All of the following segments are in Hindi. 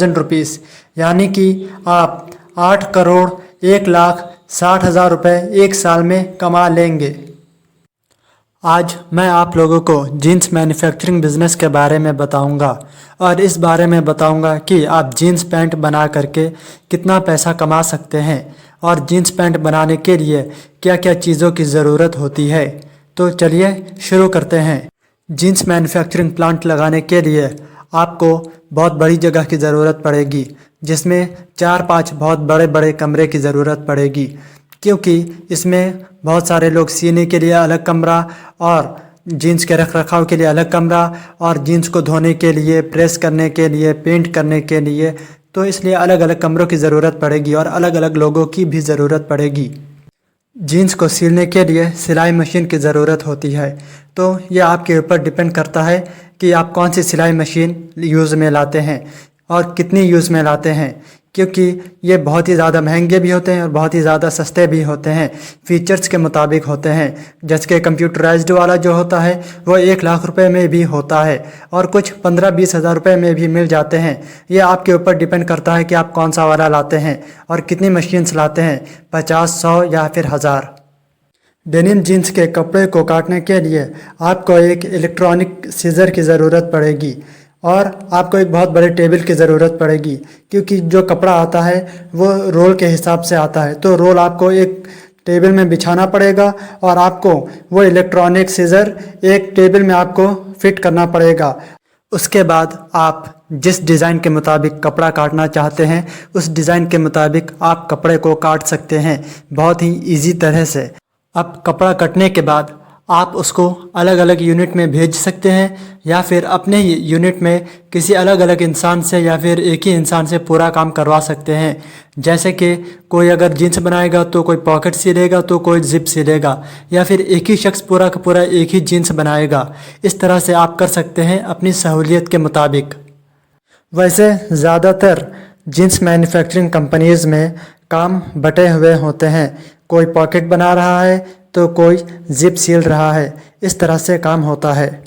रुपीज़, यानी कि आप 8,01,60,000 रुपये एक साल में कमा लेंगे। आज मैं आप लोगों को जीन्स मैन्युफैक्चरिंग बिजनेस के बारे में बताऊंगा और इस बारे में बताऊंगा कि आप जीन्स पैंट बना करके कितना पैसा कमा सकते हैं और जीन्स पैंट बनाने के लिए क्या क्या चीज़ों की ज़रूरत होती है। तो चलिए शुरू करते हैं। जीन्स मैन्युफैक्चरिंग प्लांट लगाने के लिए आपको बहुत बड़ी जगह की ज़रूरत पड़ेगी, जिसमें 4-5 बहुत बड़े बड़े कमरे की ज़रूरत पड़ेगी, क्योंकि इसमें बहुत सारे लोग सीने के लिए अलग कमरा और जीन्स के रख रखाव के लिए अलग कमरा और जीन्स को धोने के लिए, प्रेस करने के लिए, पेंट करने के लिए, तो इसलिए अलग अलग कमरों की ज़रूरत पड़ेगी और अलग अलग लोगों की भी ज़रूरत पड़ेगी। जीन्स को सिलने के लिए सिलाई मशीन की ज़रूरत होती है, तो ये आपके ऊपर डिपेंड करता है कि आप कौन सी सिलाई मशीन यूज़ में लाते हैं और कितनी यूज़ में लाते हैं, क्योंकि ये बहुत ही ज़्यादा महंगे भी होते हैं और बहुत ही ज़्यादा सस्ते भी होते हैं, फीचर्स के मुताबिक होते हैं। जैसे कि कंप्यूटराइज्ड वाला जो होता है वो 1,00,000 रुपये में भी होता है और कुछ 15-20 हज़ार रुपये में भी मिल जाते हैं। ये आपके ऊपर डिपेंड करता है कि आप कौन सा वाला लाते हैं और कितनी मशीन्स लाते हैं, 50, 100 या फिर 1000। डेनिम जीन्स के कपड़े को काटने के लिए आपको एक इलेक्ट्रॉनिक सीज़र की ज़रूरत पड़ेगी और आपको एक बहुत बड़े टेबल की ज़रूरत पड़ेगी, क्योंकि जो कपड़ा आता है वो रोल के हिसाब से आता है, तो रोल आपको एक टेबल में बिछाना पड़ेगा और आपको वो इलेक्ट्रॉनिक सीज़र एक टेबल में आपको फिट करना पड़ेगा। उसके बाद आप जिस डिज़ाइन के मुताबिक कपड़ा काटना चाहते हैं उस डिज़ाइन के मुताबिक आप कपड़े को काट सकते हैं बहुत ही ईजी तरह से। अब कपड़ा कटने के बाद आप उसको अलग अलग यूनिट में भेज सकते हैं या फिर अपने ही यूनिट में किसी अलग अलग इंसान से या फिर एक ही इंसान से पूरा काम करवा सकते हैं। जैसे कि कोई अगर जीन्स बनाएगा तो कोई पॉकेट सिलेगा, तो कोई जिप सिलेगा, या फिर एक ही शख्स पूरा का पूरा एक ही जीन्स बनाएगा। इस तरह से आप कर सकते हैं अपनी सहूलियत के मुताबिक। वैसे ज़्यादातर जीन्स मैन्युफैक्चरिंग कंपनीज़ में काम बटे हुए होते हैं, कोई पॉकेट बना रहा है तो कोई जिप सील रहा है, इस तरह से काम होता है।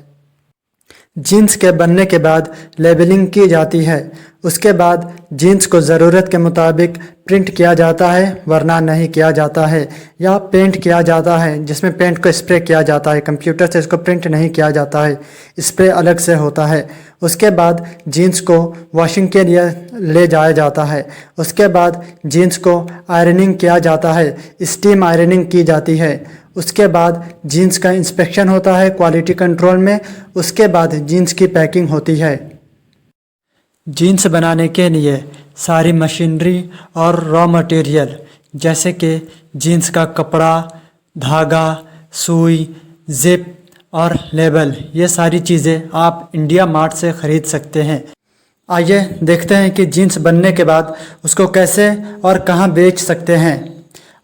जीन्स के बनने के बाद लेबलिंग की जाती है, उसके बाद जीन्स को ज़रूरत के मुताबिक प्रिंट किया जाता है वरना नहीं किया जाता है, या पेंट किया जाता है जिसमें पेंट को स्प्रे किया जाता है, कंप्यूटर से इसको प्रिंट नहीं किया जाता है, स्प्रे अलग से होता है। उसके बाद जीन्स को वॉशिंग के लिए ले जाया जाता है, उसके बाद जीन्स को आयरनिंग किया जाता है, स्टीम आयरनिंग की जाती है। उसके बाद जीन्स का इंस्पेक्शन होता है क्वालिटी कंट्रोल में, उसके बाद जीन्स की पैकिंग होती है। जीन्स बनाने के लिए सारी मशीनरी और रॉ मटेरियल जैसे कि जीन्स का कपड़ा, धागा, सुई, जिप और लेबल, ये सारी चीज़ें आप इंडिया मार्ट से ख़रीद सकते हैं। आइए देखते हैं कि जीन्स बनने के बाद उसको कैसे और कहाँ बेच सकते हैं।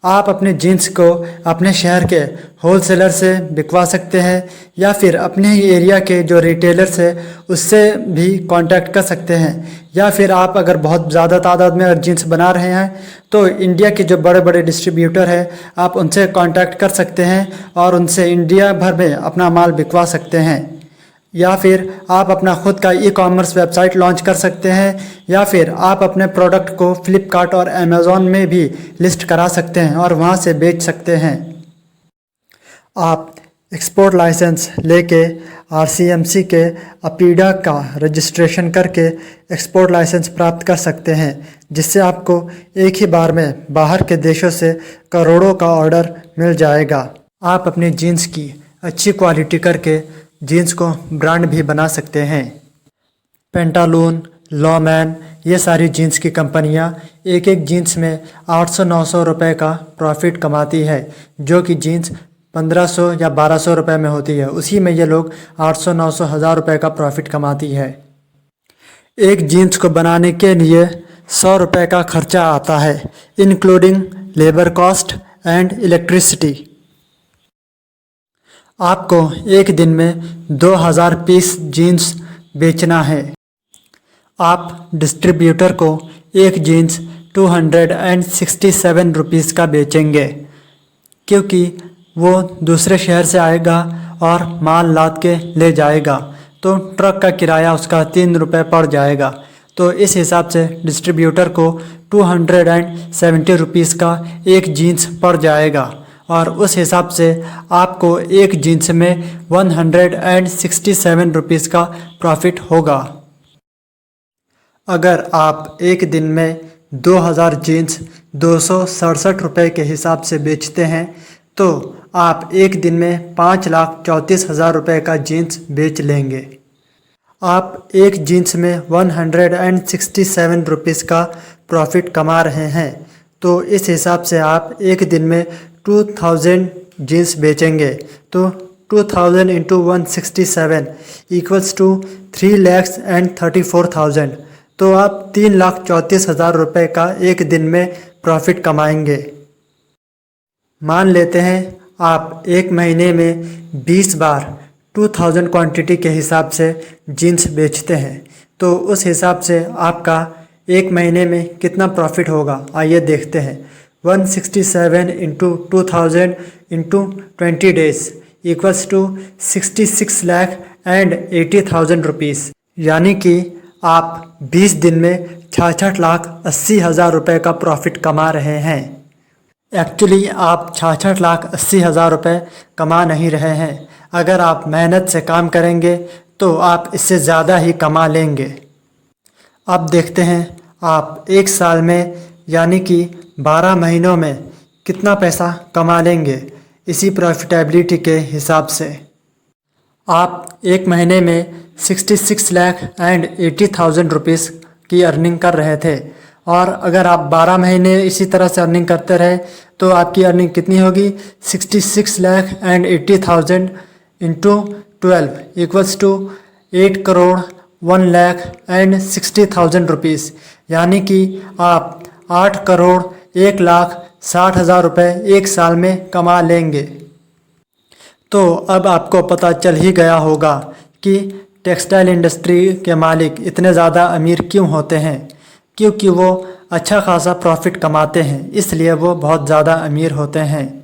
आप अपने जीन्स को अपने शहर के होलसेलर से बिकवा सकते हैं या फिर अपने ही एरिया के जो रिटेलर्स है उससे भी कांटेक्ट कर सकते हैं, या फिर आप अगर बहुत ज़्यादा तादाद में अगर जीन्स बना रहे हैं तो इंडिया के जो बड़े बड़े डिस्ट्रीब्यूटर हैं आप उनसे कांटेक्ट कर सकते हैं और उनसे इंडिया भर में अपना माल बिकवा सकते हैं। या फिर आप अपना खुद का ई-कॉमर्स वेबसाइट लॉन्च कर सकते हैं, या फिर आप अपने प्रोडक्ट को फ्लिपकार्ट और अमेज़ॉन में भी लिस्ट करा सकते हैं और वहां से बेच सकते हैं। आप एक्सपोर्ट लाइसेंस लेके RCMC के अपीडा का रजिस्ट्रेशन करके एक्सपोर्ट लाइसेंस प्राप्त कर सकते हैं, जिससे आपको एक ही बार में बाहर के देशों से करोड़ों का ऑर्डर मिल जाएगा। आप अपनी जीन्स की अच्छी क्वालिटी करके जीन्स को ब्रांड भी बना सकते हैं। पेंटालून, लॉमैन, ये सारी जीन्स की कंपनियां एक एक जीन्स में 800-900 रुपये का प्रॉफिट कमाती है, जो कि जीन्स 1500 या 1200 रुपये में होती है, उसी में ये लोग 800-900 हज़ार रुपये का प्रॉफिट कमाती है। एक जीन्स को बनाने के लिए 100 रुपये का खर्चा आता है, including labour cost and electricity. आपको एक दिन में 2000 पीस जीन्स बेचना है। आप डिस्ट्रीब्यूटर को एक जीन्स 267 रुपीज़ का बेचेंगे, क्योंकि वो दूसरे शहर से आएगा और माल लाद के ले जाएगा, तो ट्रक का किराया उसका 3 रुपये पड़ जाएगा। तो इस हिसाब से डिस्ट्रीब्यूटर को 270 रुपीज़ का एक जीन्स पड़ जाएगा और उस हिसाब से आपको एक जीन्स में 167 रुपीज़ का प्रॉफिट होगा। अगर आप एक दिन में 2000 जीन्स 267 रुपये के हिसाब से बेचते हैं तो आप एक दिन में 5,34,000 रुपये का जीन्स बेच लेंगे। आप एक जीन्स में 167 रुपीज़ का प्रॉफिट कमा रहे हैं तो इस हिसाब से आप एक दिन में 2000 जीन्स बेचेंगे तो 2000 इंटू 167 इक्वल्स टू 3,34,000, तो आप 3,34,000 रुपये का एक दिन में प्रॉफिट कमाएंगे। मान लेते हैं आप एक महीने में 20 बार 2000 क्वांटिटी के हिसाब से जीन्स बेचते हैं तो उस हिसाब से आपका एक महीने में कितना प्रॉफिट होगा आइए देखते हैं। 167 into 2000 into 20 days equals to 66,80,000 rupees, यानी कि आप 20 दिन में 66,80,000 रुपये का प्रॉफिट कमा रहे हैं। एक्चुअली आप 66,80,000 रुपये कमा नहीं रहे हैं। अगर आप मेहनत से काम करेंगे तो आप इससे ज़्यादा ही कमा लेंगे। अब देखते हैं आप एक साल में यानी कि 12 महीनों में कितना पैसा कमा लेंगे इसी प्रॉफिटेबिलिटी के हिसाब से। आप एक महीने में 66,80,000 रुपीज़ की अर्निंग कर रहे थे और अगर आप 12 महीने इसी तरह से अर्निंग करते रहे तो आपकी अर्निंग कितनी होगी 66,80,000 इंटू 12 इक्वल्स टू 8,01,60,000 रुपीज़, यानी कि आप 8,01,60,000 रुपये एक साल में कमा लेंगे। तो अब आपको पता चल ही गया होगा कि टेक्सटाइल इंडस्ट्री के मालिक इतने ज़्यादा अमीर क्यों होते हैं, क्योंकि वो अच्छा खासा प्रॉफिट कमाते हैं, इसलिए वो बहुत ज़्यादा अमीर होते हैं।